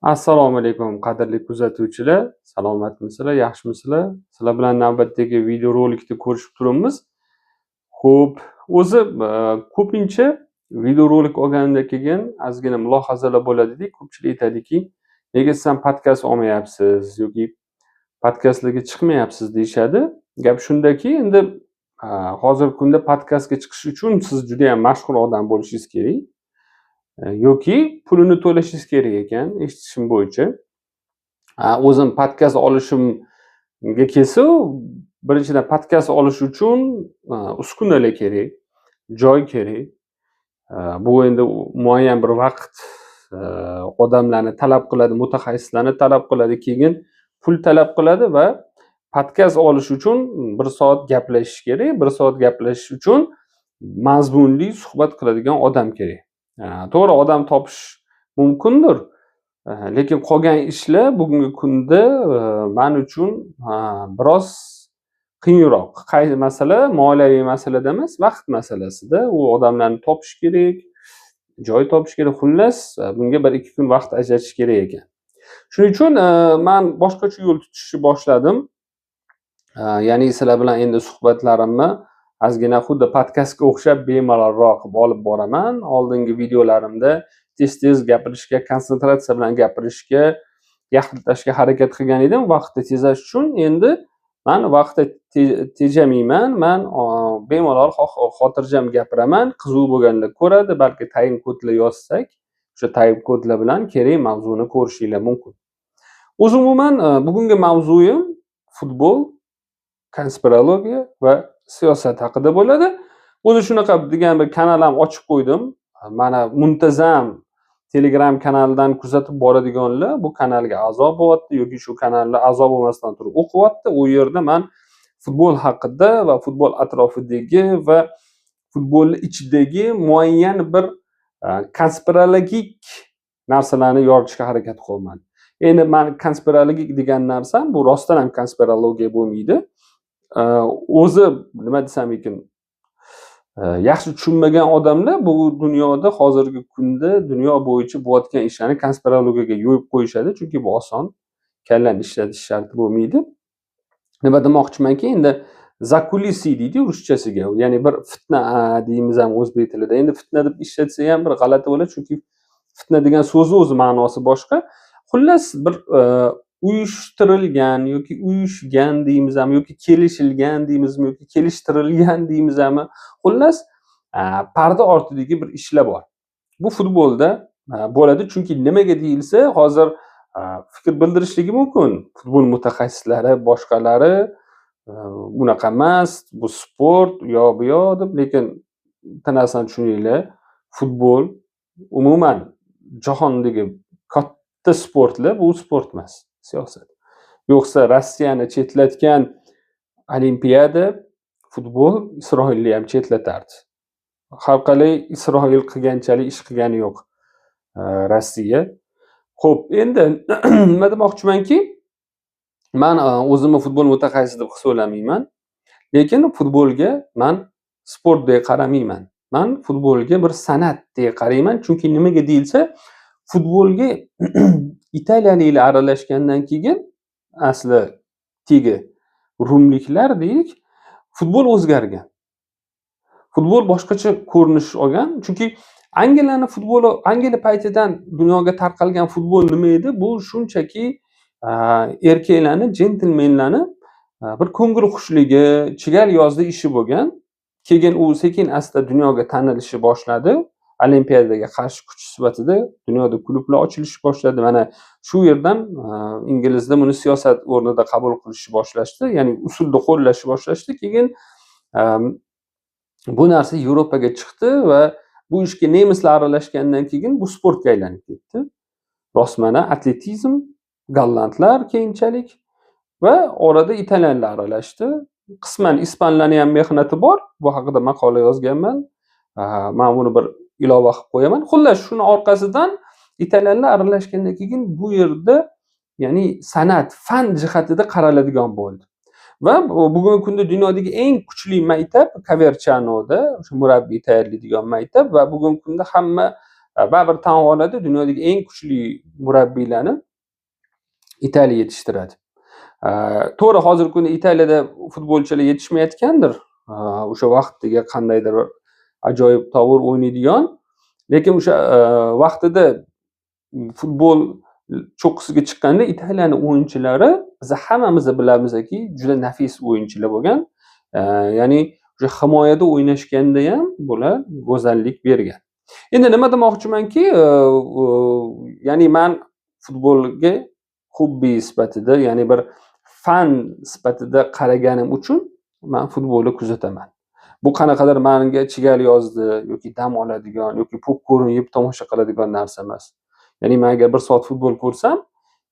Assalomu alaykum qadrli kuzatuvchilar, salomatmisizlar, yaxshimisizlar? Sizlar bilan navbatdagi videorolikni ko'rishib turibmiz. Xo'p, o'zi ko'pincha videorolik olganimdan keyin ozgina mulohazalar bo'ladida, ko'pchilik aytadiki, nega siz ham podkast olmayapsiz yoki podkastlarga chiqmayapsiz deyishadi. Gap shundaki, endi hozirgi kunda podkastga chiqish uchun siz juda ham mashhur odam bo'lishingiz kerak. Yoki pulini to'lashingiz kerak ekan, eshitishim bo'yicha. O'zim podkast olishimga kelsa, birinchidan podkast olish uchun uskunalar kerak, joy kerak. Bu endi muayyan bir vaqt odamlarni talab qiladi, mutaxassislarni talab qiladi, keyin pul talab qiladi va podkast olish uchun 1 soat gaplashish kerak. 1 soat gaplashish uchun mazmunli suhbat qiladigan odam kerak. To'g'ri, odam topish mumkindir, lekin qolgan ishlar bugungi kunda men uchun biroz qiyinroq. Qaysi masala? Moliyaviy masalada emas, vaqt masalasida. U odamlarni topish kerak, joy topish kerak. Xullas, bunga 1-2 kun vaqt ajratish kerak ekan. Shuning uchun men boshqacha yo'l tutishni boshladim. Ya'ni sizlar bilan endi suhbatlarimni ozgina xuddi podkastga o'xshab bemalolroq qilib olib boraman. Oldingi videolarimda tez-tez gapirishga, konsentratsiya bilan gapirishga, yaxlitashga harakat qilgan edim vaqtni tejash uchun. Endi men vaqtni tejamayman. Men bemalol xotirjam gapiraman. Qiziq bo'lganlar ko'radi, balki time kodlar yozsak, o'sha time kodlar bilan kerak mavzuni ko'rishinglar mumkin. O'zi umuman bugungi mavzuyim futbol, konspirologiya va siyosat haqida bo'ladi. O'zi shunaqa degan bir kanal ham ochib qo'ydim. Mana muntazam Telegram kanalidan kuzatib boradiganlar bu kanalga a'zo bo'lyapti yoki shu kanalda a'zo bo'lmasdan turib o'qiyapti. U yerda men futbol haqida va futbol atrofidagi va futbol ichidagi muayyan bir konspirologik narsalarni yoritishga harakat qilaman. Endi men konspirologik degan narsam bu rostdan ham konspirologiya bo'lmaydi. O'zi nima desam ekan, yaxshi tushunmagan odamlar bu dunyoda hozirgi kunda dunyo bo'yicha bo'layotgan ishlarni konspirologiyaga yo'yib qo'yishadi, chunki bu oson. Kallani ishlatish sharti bo'lmaydi. Nima demoqchimanki, endi zakulisiy deydi ruschasiga, ya'ni bir fitna deymiz ham o'zbek tilida. Endi fitna deb ishlatsa ham bir g'alati bo'ladi, chunki fitna degan so'zni o'zi ma'nosi boshqa. Xullas, bir uyushtirilgan yoki uyushgan deymizmi yoki kelishilgan deymizmi yoki kelishtirilgan deymizmi, xullas parda ortidagi bir ishlar bor. Bu futbolda bo'ladi, chunki nimaga deyilsa, hozir fikr bildirishligi mumkin. Futbol mutaxassislari, boshqalari bunaqa emas, bu sport, bu deb, lekin bitta narsani tushuninglar, futbol umuman jahondagi katta sportlar, bu sport emas, siyosat. Yo'qsa Rossiyani chetlatgan Olimpiyada futbol Isroilni ham chetlatardi. Har qalay Isroil qilganchalik ish qilgani yo'q Rossiya. Xo'p, endi nima demoqchimanki, men o'zimni futbol mutaxassisi deb hisoblamayman, lekin futbolga men sport deb qaramayman. Men futbolga bir san'at deb qarayman, chunki nimaga deyilsa, futbolga italiyaliklar aralashgandan keyin asli tegi rumliklar deylik, futbol o'zgargan. Futbol boshqacha ko'rinish olgan, chunki Angliya paytidan dunyoga tarqalgan futbol nima edi? Bu shunchaki erkaklarni, jentelmenlarni bir ko'ngil xushligi, chigal yozda ishi bo'lgan. Keyin u sekin asta dunyoga tanilishi boshladi. Olimpiyadaga qarshi kuch sifatida dunyoda klublar ochilishi boshladi. Mana shu yerdan inglizlar buni siyosat o'rnida qabul qilishni boshlashdi, ya'ni usulni qo'llashni boshlashdi. Keyin bu narsa Yevropaga chiqdi va bu ishga nemislar aralashgandan keyin bu sportga aylanib ketdi. Rostmana atletizm, gollandlar keyinchalik va orada italyanlar aralashdi. Qisman ispanlarning ham mehnati bor. Bu haqida maqola yozganman. Men buni bir ilova qilib qo'yaman. Xullas, shuni orqasidan italyanlar aralashgandan keyin bu yerda ya'ni san'at, fan jihatida qaraladigan bo'ldi. Va bugungi kunda dunyodagi eng kuchli maktab Covercianoda, o'sha murabbiy tayyorlaydigan maktab va bugungi kunda hamma baribir tan oladi, dunyodagi eng kuchli murabbiylarni Italiya yetishtiradi. To'g'ri, hozirgi kunda Italiyada futbolchilar yetishmayotgandir. O'sha vaqtiga qandaydir ajoyib tovur o'ynaydigan, lekin o'sha vaqtida futbol cho'qqisiga chiqqanda Italiyani o'yinchilari biz hammamiz bilamizki, juda nafis o'yinchilar bo'lgan. Ya'ni o'sha himoyada o'ynashganda ham bular go'zallik bergan. Endi nima demoqchimanki, ya'ni men futbolga hobbi sifatida, ya'ni bir fan sifatida qaraganim uchun men futbolni kuzataman. Bu qanaqadir menga chigal yozdi yoki dam oladigan yoki popkorn yeb tomosha qiladigan narsa emas. Ya'ni men agar 1 soat futbol ko'rsam,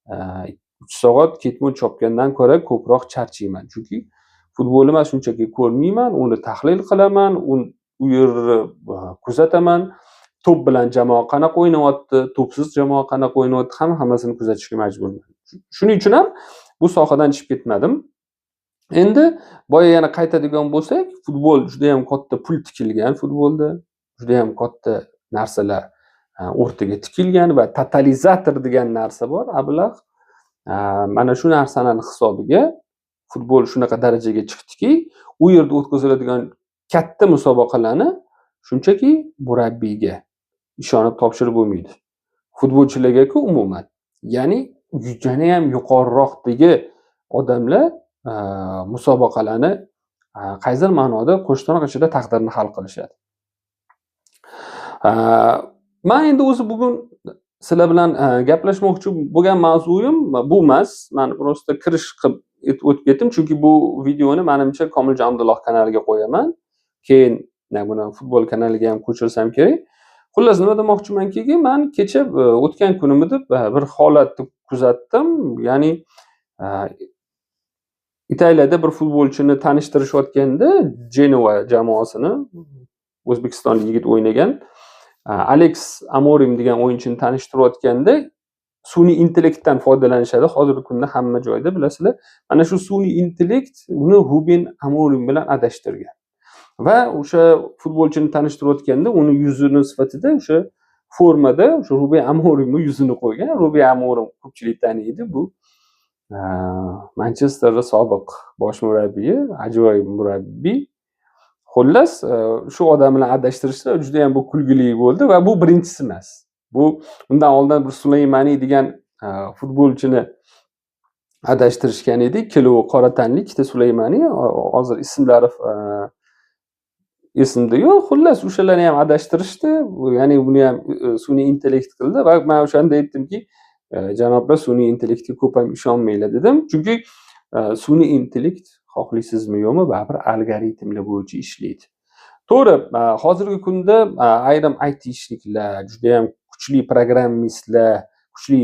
3 soat ketmon chopgandan ko'ra ko'proq charchayman. Chunki futbolni men shunchaki ko'rmayman, uni tahlil qilaman, u yerni kuzataman. To'p bilan jamoa qanaqa o'ynayapti, to'psiz jamoa qanaqa o'ynayapti, hammasini kuzatishga majburman. Shuning uchun ham bu sohadan chiqib ketmadim. Endi boya yana qaytadigan bo'lsak, futbol juda ham katta pul tikilgan futbolda, juda ham katta narsalar o'rtaga tikilgan va totalizator degan narsa bor, ablah. Mana shu narsalarning hisobiga futbol shunaqa darajaga chiqdiki, u yerda o'tkaziladigan katta musobaqalarni shunchaki murabbiyga ishonib topshirib bo'lmaydi. Futbolchilarga-ku umuman. Ya'ni yana ham yuqoriroqdagi odamlar musobaqalarni qaysidir ma'noda qo'shtirnoq ichida taqdirini hal qilishadi. Men endi o'zi bugun sizlar bilan gaplashmoqchi bo'lgan mavzuyim bu emas. Men prosta kirish qilib o'tib ketdim, chunki bu videoni menimcha Komiljon Abdulloh kanaliga qo'yaman. Keyin buni futbol kanaliga ham ko'chirsam kerak. Xullas, nima demoqchimanki, men kecha o'tgan kunimda bir holatni kuzatdim. Ya'ni Italiyada bir futbolchini tanishtirishayotganda, Genoa jamoasini O'zbekistonlik yigit o'ynagan Alex Amorim degan o'yinchini tanishtirayotganda sun'iy intellektdan foydalanishadi. Hozirgi kunda hamma joyda bilasizlar. Mana shu sun'iy intellekt uni Ruben Amorim bilan adashtirgan. Va o'sha futbolchini tanishtirayotganda uni yuzini sifatida o'sha formada o'sha Ruben Amorimning yuzini qo'ygan. Ruben Amorim ko'pchilik taniydi. Bu Manchesterda sobiq bosh murabbiyi, ajoyib murabbiy. Xullas, shu odam bilan adashtirishlar juda ham bu kulgili bo'ldi va bu birinchisi emas. Bu undan oldin bir Sulaymani degan futbolchini adashtirishgan edi. Ikkalovi qora tanli, ikkita Sulaymani, hozir ismlari esimda yo'q. Xullas, o'shalarni ham adashtirishdi. Ya'ni buni ham sun'iy intellekt qildi va men o'shanda aytdimki, janoblar sun'iy intellektga ko'p ham ishonmanglar dedim. Chunki sun'iy intellekt xohlaysizmi yo'qmi, baribir algoritmlar bo'yicha ishlaydi. To'g'ri, hozirgi kunda ayrim aytishliklar, juda ham kuchli programmistlar, kuchli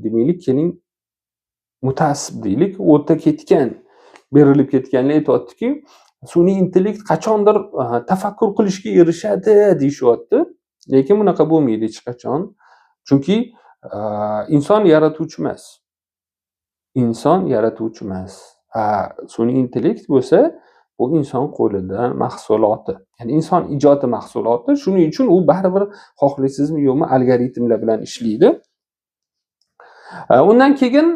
demaylik, keling mutassib deylik, o'ta ketgan, berilib ketganlar aytayaptiki, sun'iy intellekt qachondir tafakkur qilishga erishadi deyishyapti. Lekin bunaqa bo'lmaydi hech qachon. Chunki inson yaratuvchi emas. Inson yaratuvchi emas. Sun'iy intellekt bo'lsa, bu inson qo'lidan mahsuloti. Ya'ni inson ijodi mahsuloti. Shuning uchun u baribir xohlaysizmi yo'qmi algoritmlar bilan ishlaydi. Undan keyin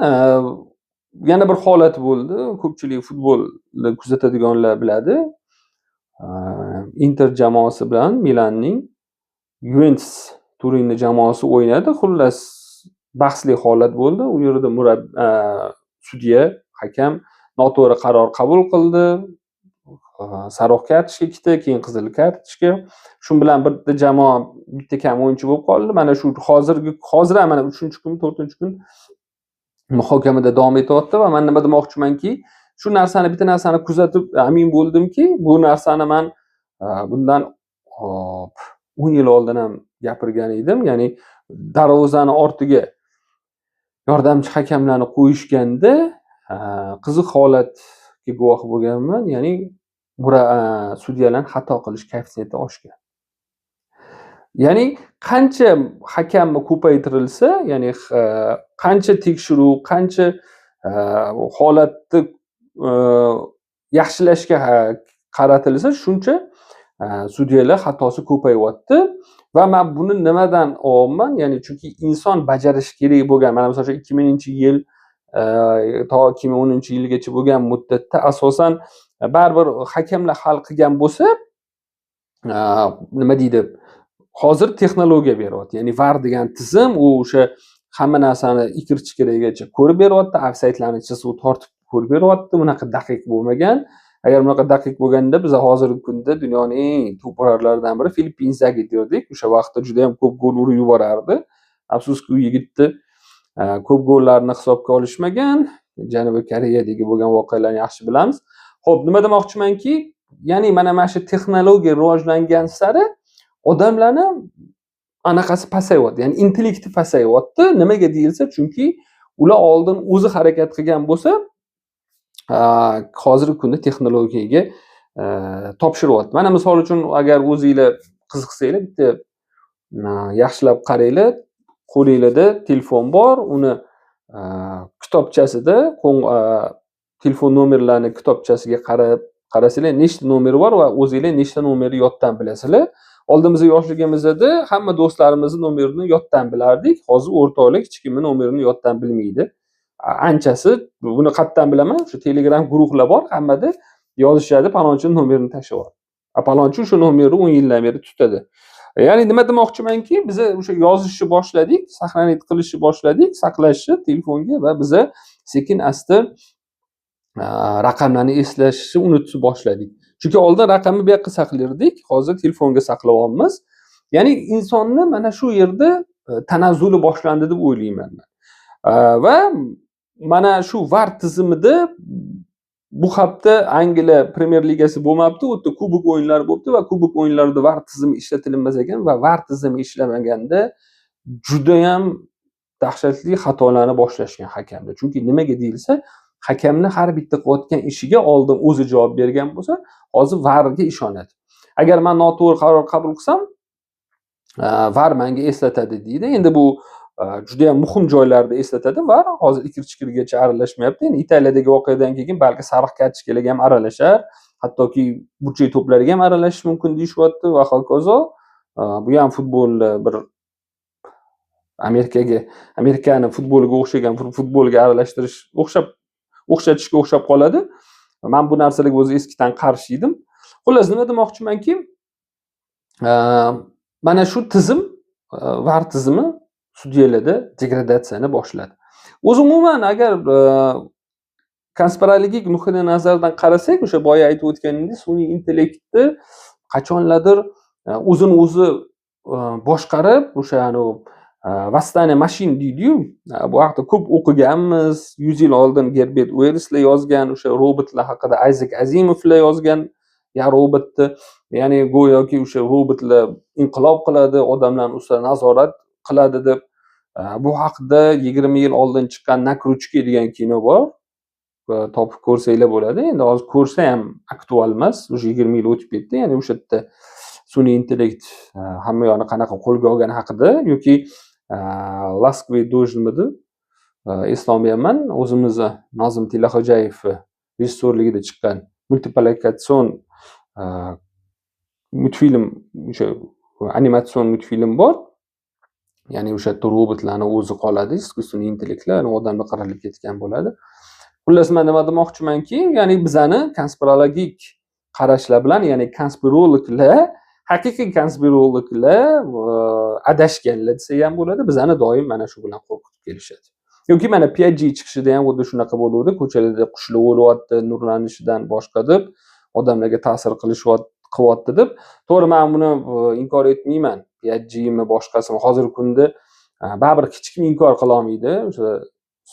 yana bir holat bo'ldi. Ko'pchilik futbolni kuzatadiganlar biladi. Inter jamoasi bilan Milanning Juventus Turinning jamoasi o'ynadi. Xullas, bahsli holat bo'ldi. U yerda sudya, hakam noto'g'ri qaror qabul qildi. Sariq kartochka ketdi, keyin qizil kartochka. Shu bilan bitta jamoa bitta kam o'yinchi bo'lib qoldi. Mana shu hozir mana 3-kun, 4-kun muhokamada davom etyapti va men nima demoqchimanki, shu narsani, bitta narsani kuzatib amin bo'ldimki, bu narsani men bundan 10 yil oldin ham gapirgan edim. Ya'ni darvozani ortiga yordamchi hakamlarni qo'yishganda qiziq holatga guvoh bo'lganman. Ya'ni sudyalarning xato qilish koeffitsiyenti oshgan. Ya'ni qancha hakamni ko'paytirilsa, ya'ni qancha tekshiruv, qancha holatni yaxshilashga qaratilsa, shuncha sudyalar xatosi ko'payyapti va men buni nimadan olyapman? Ya'ni chunki inson bajarishi kerak bo'lgan, mana masalan 2000-yil to 2010-yilgacha bo'lgan muddatda asosan baribir hakamlar hal qilgan bo'lsa, nima deydi? Hozir texnologiya beryapti. Ya'ni VAR degan tizim u o'sha hamma narsani ikir-chikirigacha ko'rib beryapti, ofsaydlarni chizib tortib ko'rib beryapti. Bunaqa daqiq bo'lmagan. Agar bunaqa daqiq bo'lganda biz hozirgi kunda dunyoning eng to'purarlaridan biri Filippin Inzagi derdik. O'sha vaqtda juda ham ko'p gol urib yuborardi. Afsuski u yigitni ko'p gollarni hisobga olishmagan. Janubiy Koreyadagi bo'lgan voqealarni yaxshi bilamiz. Xo'p, nima demoqchimanki, ya'ni mana shu texnologiya rivojlangan sari odamlarni anaqasi pasayyapti. Ya'ni intellekti pasayyapti. Nimaga deyilsa, chunki ular oldin o'zi harakat qilgan bo'lsa, hozirgi kunda texnologiyaga topshiryapti. Mana misol uchun agar o'zingizlar qiziqsanglar, bitta yaxshilab qaranglar, qo'lingizda telefon bor, uni kitobchasida telefon nomerlarini kitobchasiga qarasanglar, nechta nomeri bor va o'zingizlar nechta nomerni yoddan bilasizlar. Oldin biz yoshligimizda hamma do'stlarimizni nomerini yoddan bilardik. Hozir o'rtoqlik hech kimning nomerini yoddan bilmaydi. Anchasi buni qayerdan bilaman? Shu Telegram guruhlar bor, hammada yozishadi, palonchi nomerini tashlab. Palonchi shu nomerni 10 yildan beri tutadi. Ya'ni nima demoqchimanki, biz o'sha yozishni boshladik, saqlanib qilishni boshladik, saqlashni telefonga va biz sekin asta raqamlarni eslashni unutib boshladik. Chunki oldin raqamni bu yoqqa saqlardik, hozir telefonga saqlayapmiz. Ya'ni insonni mana shu yerda tanazzuli boshlandi deb o'ylayman men. Va mana shu VAR tizimida bu hafta Angliya Premyer Ligasi bo'lmabdi, u yerda kubok o'yinlari bo'libdi va kubok o'yinlarida VAR tizimi ishlatilmas ekan va VAR tizimi ishlamaganda juda ham dahshatli xatolarni boshlashgan hakamlar. Chunki nimaga deyilsa, hakamni har bitta qilayotgan ishiga oldin o'zi javob bergan bo'lsa, hozir VARga ishonadi. Agar men noto'g'ri qaror qabul qilsam, VAR menga eslatadi deydi. Endi bu juda ham muhim joylarda eslatadi VAR. Hozir ikir-chikirgacha aralashmayapti. Endi Italiyadagi voqeadan keyin balki sariq kartochkalarga ham aralashar, hattoki burchak to'plariga ham aralashish mumkin deyishyapti va hokazo. Bu ham futbolni bir Amerikani futboliga o'xshagan futbolga aralashtirish o'xshatishga o'xshab qoladi. Men bu narsalarga o'zi eskidan qarshi edim. Xullas, nima demoqchimanki, mana shu tizim, VAR tizimi sudyalarda degradatsiyani boshladi. O'zi umuman agar konspirologik nuqtai nazardan qarasak, o'sha boya aytib o'tganingdek, sun'iy intellektni qachonlardir o'zini o'zi boshqarib, o'sha Vastaniya mashin deydi-yu, bu haqda ko'p o'qiganmiz. 100 yil oldin Gerbert Uersler yozgan, o'sha robotlar haqida Isaac Asimovlar yozgan, ya robotni, ya'ni go'yoki o'sha robotlar inqilob qiladi, odamlarning ustidan nazorat qiladi deb. Bu haqida 20 yil oldin chiqqan Nakruchki degan kino bor. Topib ko'rsanglar bo'ladi. Endi hozir ko'rsa ham aktual emas, o'sha 20 yil o'tib ketdi. Ya'ni o'sha yerda sun'iy intellekt hamma yoqni qanaqa qo'lga olgani haqida yoki Laskvi Dojnimidi eslolmayapman. O'zimiz Nozim Tillaxo'jayev rejissyorligida chiqqan multiplikatsion multfilm, o'sha animatsion multfilm bor. Ya'ni o'sha yerda robotlarni o'zi qoladi, sun'iy intellektlar odamga qaralib ketgan bo'ladi. Xullas, men nima demoqchimanki, ya'ni bizani konspirologik qarashlar bilan, ya'ni konspirologlar, haqiqiy konspirologlar adashganlar desak ham bo'ladi. Bizani doim mana shu bilan qo'rqitib kelishadi. Yoki mana 5G chiqishida ham xuddi shunaqa bo'ldi. Ko'chalarda qushlar o'lyapti, nurlanishidan boshqa deb, odamlarga ta'sir qilyapti deb. To'g'ri, men buni inkor etmayman. 5Gmi boshqasimi hozirgi kunda baribir hech kim inkor qila olmaydi. O'sha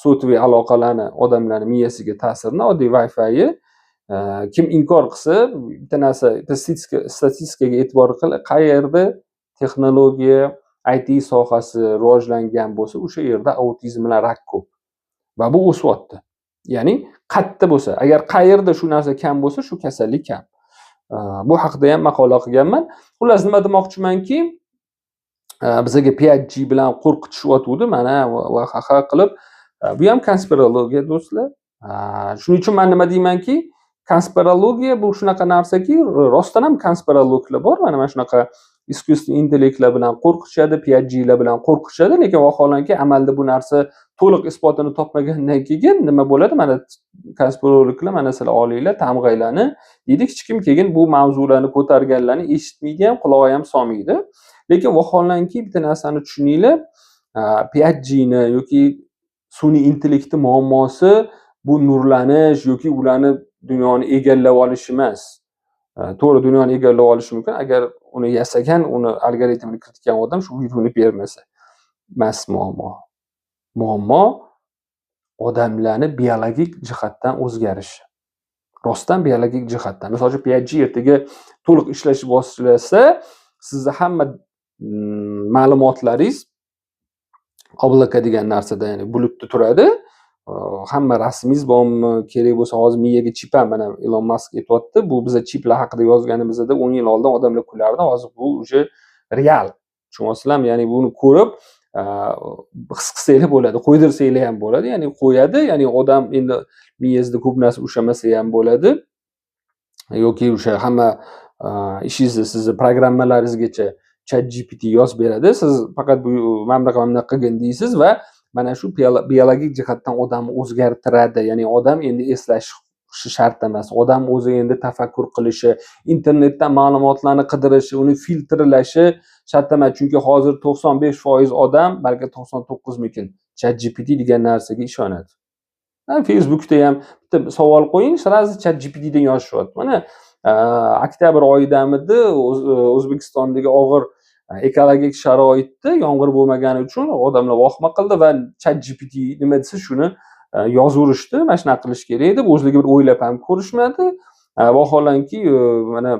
sotviy aloqalarni, odamlarning miyasiga ta'sirini, oddiy Wi-Fi kim inkor qilsa, bitta narsa, statistikaga e'tibor qil, qayerda texnologiya, IT sohasi rivojlangan bo'lsa, o'sha yerda autizm bilan rak ko'p. Va bu o'syapti. Ya'ni qayerda bo'lsa, agar qayerda shu narsa kam bo'lsa, shu kasallik kam. Bu haqida ham maqola qilganman. Xullas, nima demoqchimanki, bizga 5G bilan qo'rqitishyapti, mana va ha qilib, bu ham konspirologiya do'stlar. Shuning uchun men nima deymanki, konspirologiya bu shunaqa narsaki, rostdan ham konspirologlar bor. Mana shunaqa искусственный intellektlar bilan qo'rqishadi, 5Glar bilan qo'rqishadi, lekin vaholanki amalda bu narsa to'liq isbotini topmagandan keyin nima bo'ladi? Mana konspirologlar, mana sizlar olinglar, tamg'aylarni deydi, hech kim keyin bu mavzularni ko'targanlarni eshitmaydi ham, qulog'i ham solmaydi. Lekin vaholanki bitta narsani tushuninglar, 5Gni yoki sun'iy intellektni muammosi bu nurlanish yoki ularni dunyoni egallab olish emas. To'g'ri, dunyoni egallab olishi mumkin agar uni yasagan, uni algoritmini kiritgan odam shu buyruqni bermasa. Emas muammo. Muammo odamlarni biologik jihatdan o'zgarishi. Rostdan biologik jihatdan. Masalan, 5G ertaga to'liq ishlashni boshlasa, sizni hamma ma'lumotlaringiz obloka degan narsada, ya'ni bulutda turadi. Hamma rasmingiz bormi, kerak bo'lsa hozir miyaga chip ham mana Elon Musk aytayapti. Bu biza chiplar haqida yozganimizda 10 yil oldin odamlar kulardi, hozir bu uje real. Tushunyapsizlarmi? Ya'ni buni ko'rib his qilsanglar bo'ladi, qo'ydirsanglar ham bo'ladi. Ya'ni qo'yadi, ya'ni odam endi miyangizda ko'p narsa ushlamasa ham bo'ladi. Yoki o'sha hamma ishingizni, sizni programmalaringizgacha ChatGPT yozib beradi. Siz faqat bu mana bunaqa qilgin deysiz va mana shu biologik jihatdan odamni o'zgartiradi. Ya'ni odam endi eslashi shart emas. Odam o'zi endi tafakkur qilishi, internetdan ma'lumotlarni qidirishi, uni filtrlashi shart emas. Chunki hozir 95% odam, balki 99 mikin ChatGPT degan narsaga ishonadi. Facebookda ham bitta savol qo'ying, sразу ChatGPTdan yozishyapti. Mana oktyabr oyidamidi O'zbekistondagi og'ir ekologik sharoitda yomg'ir bo'lmagani uchun odamlar vahima qildi va ChatGPT nima desa shuni yozaverishdi. Mana shunaqa qilish kerak deb o'zligi bir o'ylab ham ko'rishmadi. Vaholanki mana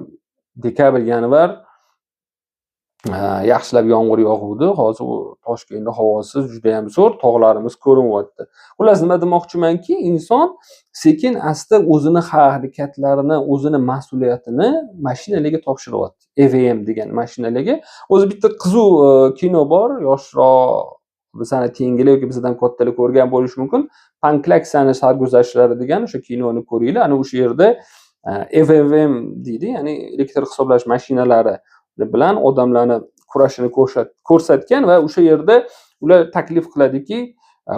dekabr, yanvar yaxshilab yomg'ir yog'uvdi. Hozir Toshkentda havosi juda ham zo'r, tog'larimiz ko'rinyapti. Xullas, nima demoqchimanki, inson sekin asta o'zini harakatlarini, o'zini mas'uliyatini mashinalarga topshiryapti. EVM degan mashinalarga. O'zi bitta qiziq kino bor, yoshroq bizani tengilar yoki bizdan kattalar ko'rgan bo'lishi mumkin. Panklaksani sarguzashtlari degan o'sha kinoni ko'ringlar. Ana o'sha yerda EVM deydi, ya'ni elektr hisoblash mashinalari bilan odamlarni kurashini ko'rsatgan va o'sha yerda ular taklif qiladiki,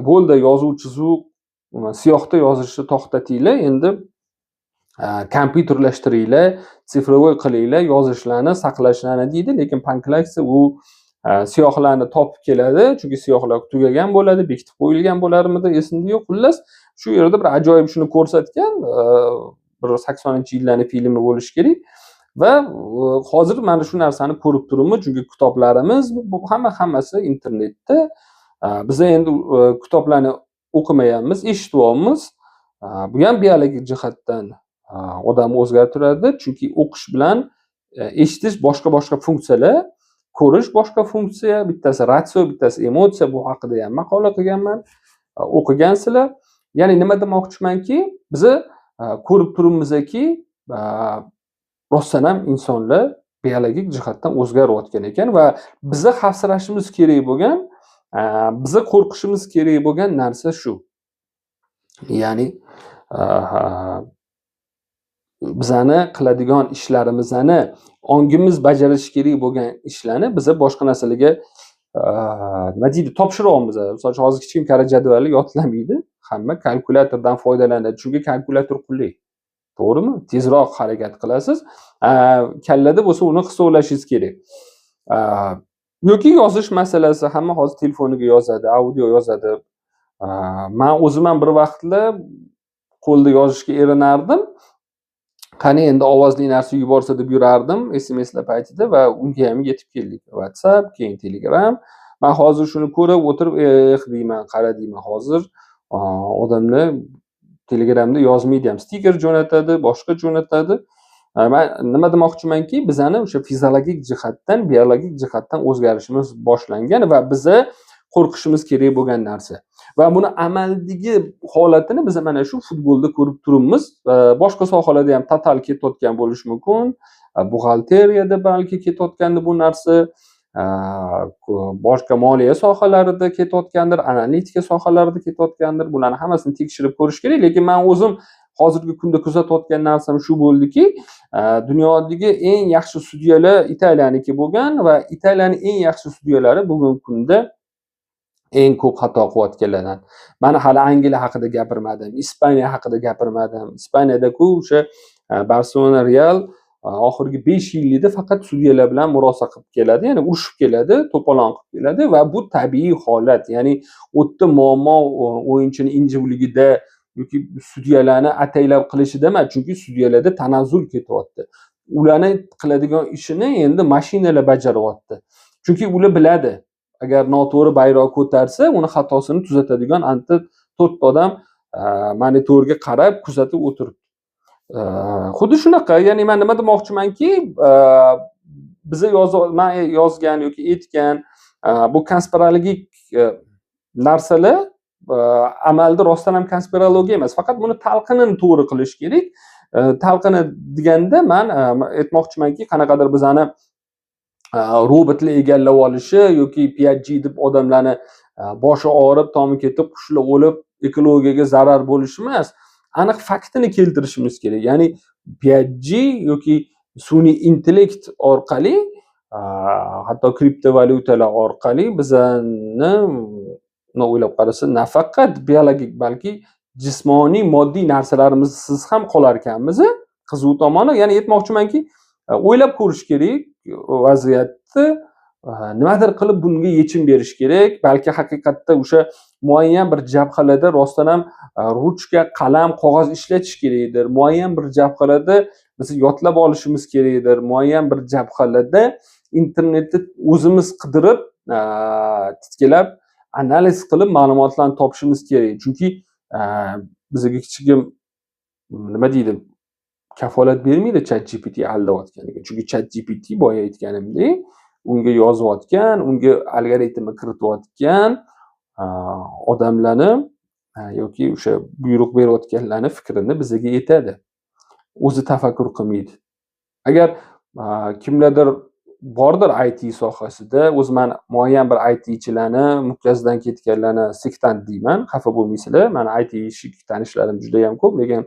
bo'ldi, yozuv-chizuv siyohda yozishni to'xtatinglar, endi kompyuterlashtiringlar, sifrovoy qilinglar, yozishlarni, saqlashlarni deydi, lekin Panklaksi u siyohlarni topib keladi, chunki siyohlar tugagan bo'ladi, bekitib qo'yilgan bo'larmidi, esimda yo'q. Xullas, shu yerda bir ajoyib shuni ko'rsatgan, bir 80-yillarning filmi bo'lishi kerak. Va hozir mana shu narsani ko'rib turibmiz, chunki kitoblarimiz bu hammasi internetda. Biz endi kitoblarni o'qimayapmiz, eshityapmiz. Bu ham biologik jihatdan odamni o'zgartiradi, chunki o'qish bilan eshitish boshqa funksiyalar, ko'rish boshqa funksiya, bittasi ratio, bittasi emotsiya. Bu haqida ham maqola qilganman, o'qigansizlar. Ya'ni nima demoqchimanki, biz ko'rib turibmizki, rostdan ham insonlar biologik jihatdan o'zgarayotgan ekan va bizni xavfsirashimiz kerak bo'lgan, bizni qo'rqishimiz kerak bo'lgan narsa shu. Ya'ni bizani qiladigan ishlarimizni, ongimiz bajarish kerak bo'lgan ishlarni biz boshqa narsalarga nima deydi, topshiryapmiz. Masalan, hozir hech kim kara jadvalni yodlamaydi, hamma kalkulyatordan foydalanadi, chunki kalkulyator qulay. To'g'rimi? Tezroq harakat qilasiz. Kallada bo'lsa uni hisoblashingiz kerak. Yoki yozish masalasi, hamma hozir telefoniga yozadi, audio yozadi. Men o'zim ham bir vaqtlar qo'lda yozishga erinardim. Qani endi ovozli narsa yuborsa deb yurardim SMSlar paytida va unga ham yetib keldik. WhatsApp, keyin Telegram. Men hozir shuni ko'rib o'tirib, deyman, qara deyman, hozir odamlar Telegramda yozmaydi ham, stiker jo'natadi, boshqa jo'natadi. Men nima demoqchimanki, bizani o'sha fiziologik jihatdan, biologik jihatdan o'zgarishimiz boshlangan va bizni qo'rqishimiz kerak bo'lgan narsa. Va buni amaldagi holatini biz mana shu futbolda ko'rib turibmiz. Boshqa sohalarda ham total ketayotgan bo'lishi mumkin. Buxgalteriyada balki ketayotgandi bu narsa. Boshqa moliya sohalarida ketayotgandir, analitika sohalarida ketayotgandir. Bularni hammasini tekshirib ko'rish kerak, lekin men o'zim hozirgi kunda kuzatayotgan narsam shu bo'ldiki, dunyodagi eng yaxshi sudyalar Italiyaniki bo'lgan va Italiyaning eng yaxshi sudyalari bugungi kunda eng ko'p xato qilayotganlardan. Mana hali Angliya haqida gapirmadim, Ispaniya haqida gapirmadim. Ispaniyada-ku o'sha Barselona, Real oxirgi 5 yillikda faqat sudyalar bilan murosa qilib keladi, ya'ni urushib keladi, to'polon qilib keladi va bu tabiiy holat. Ya'ni u yerda muammo o'yinchini injivligida yoki sudyalarni ataylab qilishida emas, chunki sudyalarda tanazzul ketyapti. Ularni qiladigan ishini endi mashinalar bajaryapti. Chunki ular biladi, agar noto'g'ri bayroq ko'tarsa, uni xatosini tuzatadigan anta 4 ta odam monitorga qarab kuzatib o'tiribdi. Xuddi shunaqa, ya'ni men nima demoqchimanki, men yozgan yoki aytgan bu konspirologik narsalar amalda rostdan ham konspirologiya emas, faqat buni talqinini to'g'ri qilish kerak. Talqini deganda men aytmoqchimanki, qanaqadir bizani robotlar egallab olishi yoki 5G deb odamlarni boshi og'rib, tomi ketib, qushlar o'lib, ekologiyaga zarar bo'lishi emas, aniq faktini keltirishimiz kerak. Ya'ni 5G yoki sun'iy intellekt orqali, hatto kriptovalyutalar orqali bizani o'ylab qarasa, nafaqat biologik, balki jismoniy, moddiy narsalarimiz ham qolar ekanmiz. Qiziq tomoni, ya'ni aytmoqchimanki, o'ylab ko'rish kerak vaziyatni, nimadir qilib bunga yechim berish kerak. Balki haqiqatda o'sha muayyan bir jabhalarda rostdan ham ruchka, qalam, qog'oz ishlatish kerakdir. Muayyan bir jabhalarda biz yodlab olishimiz kerakdir. Muayyan bir jabhalarda internetda o'zimiz qidirib, titkilab, analiz qilib ma'lumotlarni topishimiz kerak. Chunki bizga hech kim nima deydi, kafolat bermaydi ChatGPT aldayotganiga. Chunki ChatGPT boya aytganimdek, unga yozayotgan, unga algoritmni kiritayotgan odamlarni yoki o'sha buyruq berayotganlarni fikrini bizga aytadi. O'zi tafakkur qilmaydi. Agar kimlardir bordir IT sohasida, o'zi men muayyan bir ITchilarni, mukkasidan ketganlarni sektant deyman, xafa bo'lmaysizlar. Men IT tanishlarim juda ham ko'p, lekin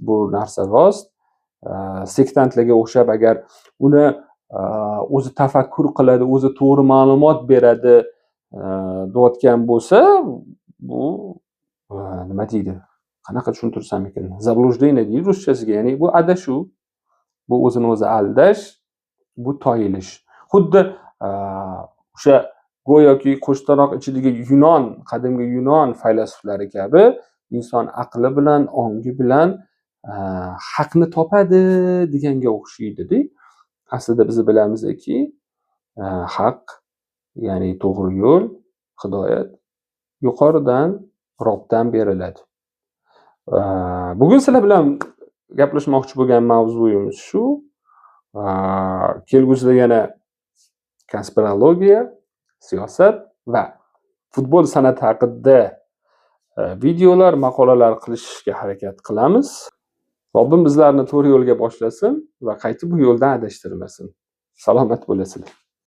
bu narsa rost. Sektantlarga o'xshab agar uni o'zi tafakkur qiladi, o'zi to'g'ri ma'lumot beradi deyotgan bo'lsa, bu nima deydi? Qanaqa tushuntirsam ekan? Zablуждение deydi ruschasiga, ya'ni bu adashuv, bu o'zini o'zi aldash, bu toyilish. Xuddi o'sha go'yoki qo'shtaroq ichidagi qadimgi Yunon faylasuflari kabi inson aqli bilan, ongi bilan haqni topadi deganga o'xshaydi-da. Aslida biz bilamizki, haq, ya'ni to'g'ri yo'l, hidoyat yuqoridan, Robdan beriladi. Bugun sizlar bilan gaplashmoqchi bo'lgan mavzuyimiz shu. Kelgusida yana konspirologiya, siyosat va futbol san'ati haqida videolar, maqolalar qilishga harakat qilamiz. Robbim bizlarni to'g'ri yo'lga boshlasin va qaytib bu yo'ldan adashtirmasin. Salomat bo'lasizlar.